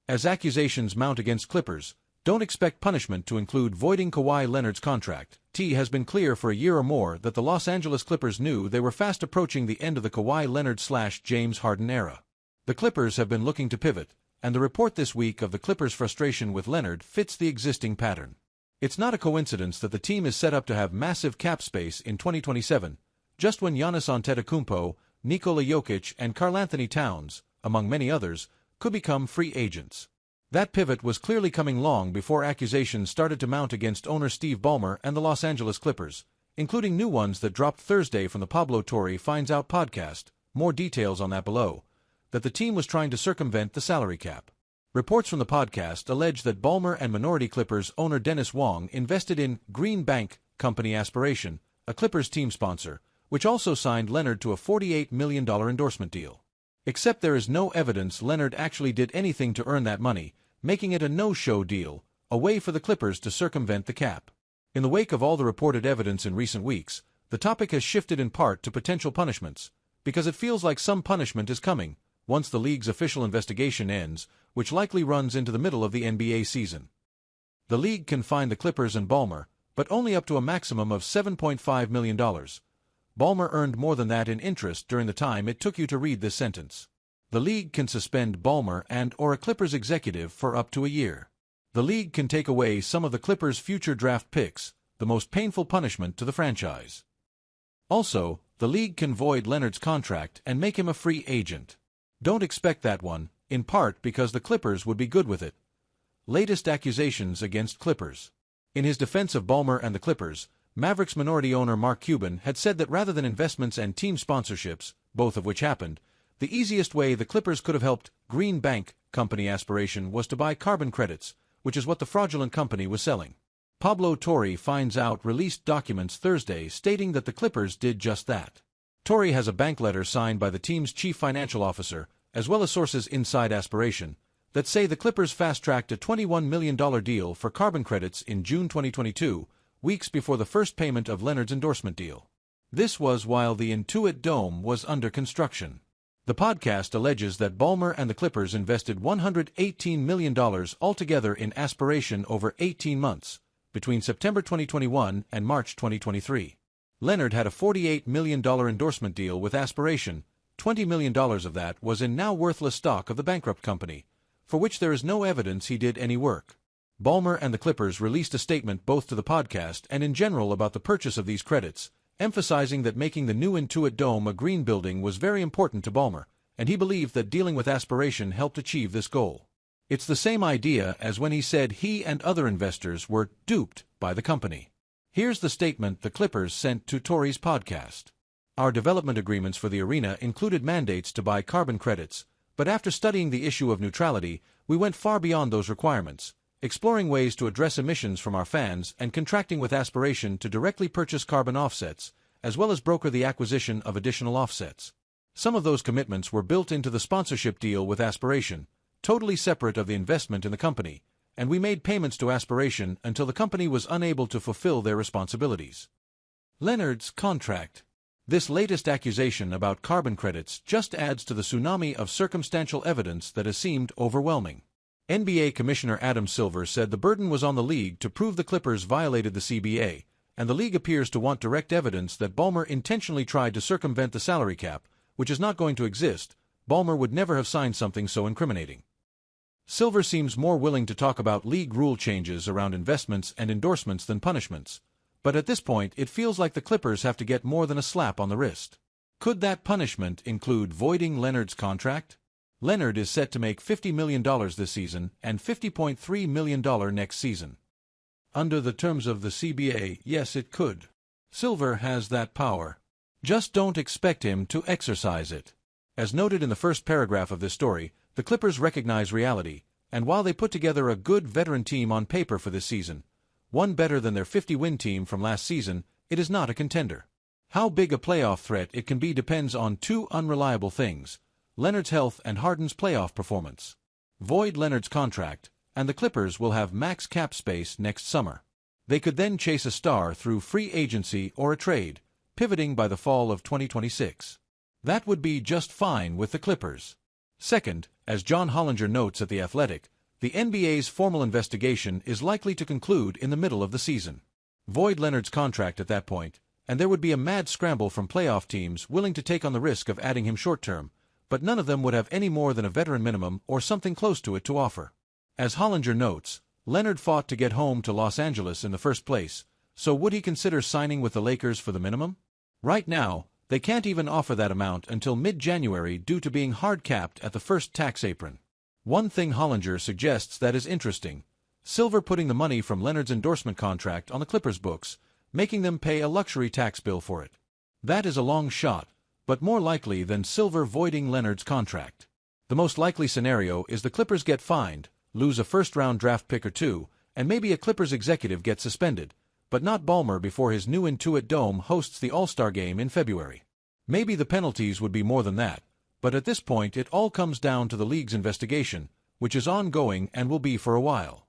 As accusations mount against Clippers, don't expect punishment to include voiding Kawhi Leonard's contract. It has been clear for a year or more that the Los Angeles Clippers knew they were fast approaching the end of the Kawhi Leonard/James Harden era. The Clippers have been looking to pivot, and the report this week of the Clippers' frustration with Leonard fits the existing pattern. It's not a coincidence that the team is set up to have massive cap space in 2027, just when Giannis Antetokounmpo, Nikola Jokic, and Karl-Anthony Towns, among many others, could become free agents. That pivot was clearly coming long before accusations started to mount against owner Steve Ballmer and the Los Angeles Clippers, including new ones that dropped Thursday from the Pablo Torre Finds Out podcast. More details on that below. That the team was trying to circumvent the salary cap. Reports from the podcast allege that Ballmer and minority Clippers owner Dennis Wong invested in Green Bank Company Aspiration, a Clippers team sponsor, which also signed Leonard to a $48 million endorsement deal. Except there is no evidence Leonard actually did anything to earn that money, making it a no-show deal, a way for the Clippers to circumvent the cap. In the wake of all the reported evidence in recent weeks, the topic has shifted in part to potential punishments, because it feels like some punishment is coming once the league's official investigation ends, which likely runs into the middle of the NBA season. The league can fine the Clippers and Ballmer, but only up to a maximum of $7.5 million. Ballmer earned more than that in interest during the time it took you to read this sentence. The league can suspend Ballmer and/or a Clippers executive for up to a year. The league can take away some of the Clippers' future draft picks, the most painful punishment to the franchise. Also, the league can void Leonard's contract and make him a free agent. Don't expect that one, in part because the Clippers would be good with it. Latest accusations against Clippers. In his defense of Ballmer and the Clippers, Mavericks minority owner Mark Cuban had said that rather than investments and team sponsorships, both of which happened, the easiest way the Clippers could have helped Green Bank Company Aspiration was to buy carbon credits, which is what the fraudulent company was selling. Pablo Torre Finds Out released documents Thursday stating that the Clippers did just that. Torre has a bank letter signed by the team's chief financial officer, as well as sources inside Aspiration, that say the Clippers fast-tracked a $21 million deal for carbon credits in June 2022, weeks before the first payment of Leonard's endorsement deal. This was while the Intuit Dome was under construction. The podcast alleges that Ballmer and the Clippers invested $118 million altogether in Aspiration over 18 months, between September 2021 and March 2023. Leonard had a $48 million endorsement deal with Aspiration. $20 million of that was in now worthless stock of the bankrupt company, for which there is no evidence he did any work. Ballmer and the Clippers released a statement both to the podcast and in general about the purchase of these credits, emphasizing that making the new Intuit Dome a green building was very important to Ballmer, and he believed that dealing with Aspiration helped achieve this goal. It's the same idea as when he said he and other investors were duped by the company. Here's the statement the Clippers sent to Torre's podcast. Our development agreements for the arena included mandates to buy carbon credits, but after studying the issue of neutrality, we went far beyond those requirements, exploring ways to address emissions from our fans and contracting with Aspiration to directly purchase carbon offsets, as well as broker the acquisition of additional offsets. Some of those commitments were built into the sponsorship deal with Aspiration, totally separate of the investment in the company, and we made payments to Aspiration until the company was unable to fulfill their responsibilities. Leonard's contract. This latest accusation about carbon credits just adds to the tsunami of circumstantial evidence that has seemed overwhelming. NBA Commissioner Adam Silver said the burden was on the league to prove the Clippers violated the CBA, and the league appears to want direct evidence that Ballmer intentionally tried to circumvent the salary cap, which is not going to exist. Ballmer would never have signed something so incriminating. Silver seems more willing to talk about league rule changes around investments and endorsements than punishments, but at this point it feels like the Clippers have to get more than a slap on the wrist. Could that punishment include voiding Leonard's contract? Leonard is set to make $50 million this season and $50.3 million next season. Under the terms of the CBA, yes, it could. Silver has that power. Just don't expect him to exercise it. As noted in the first paragraph of this story, the Clippers recognize reality, and while they put together a good veteran team on paper for this season, one better than their 50-win team from last season, it is not a contender. How big a playoff threat it can be depends on two unreliable things: Leonard's health and Harden's playoff performance. Void Leonard's contract, and the Clippers will have max cap space next summer. They could then chase a star through free agency or a trade, pivoting by the fall of 2026. That would be just fine with the Clippers. Second, as John Hollinger notes at The Athletic, the NBA's formal investigation is likely to conclude in the middle of the season. Void Leonard's contract at that point, and there would be a mad scramble from playoff teams willing to take on the risk of adding him short-term, but none of them would have any more than a veteran minimum or something close to it to offer. As Hollinger notes, Leonard fought to get home to Los Angeles in the first place, so would he consider signing with the Lakers for the minimum? Right now, they can't even offer that amount until mid-January due to being hard-capped at the first tax apron. One thing Hollinger suggests that is interesting: Silver putting the money from Leonard's endorsement contract on the Clippers' books, making them pay a luxury tax bill for it. That is a long shot, but more likely than Silver voiding Leonard's contract. The most likely scenario is the Clippers get fined, lose a first-round draft pick or two, and maybe a Clippers executive gets suspended, but not Ballmer before his new Intuit Dome hosts the All-Star Game in February. Maybe the penalties would be more than that, but at this point it all comes down to the league's investigation, which is ongoing and will be for a while.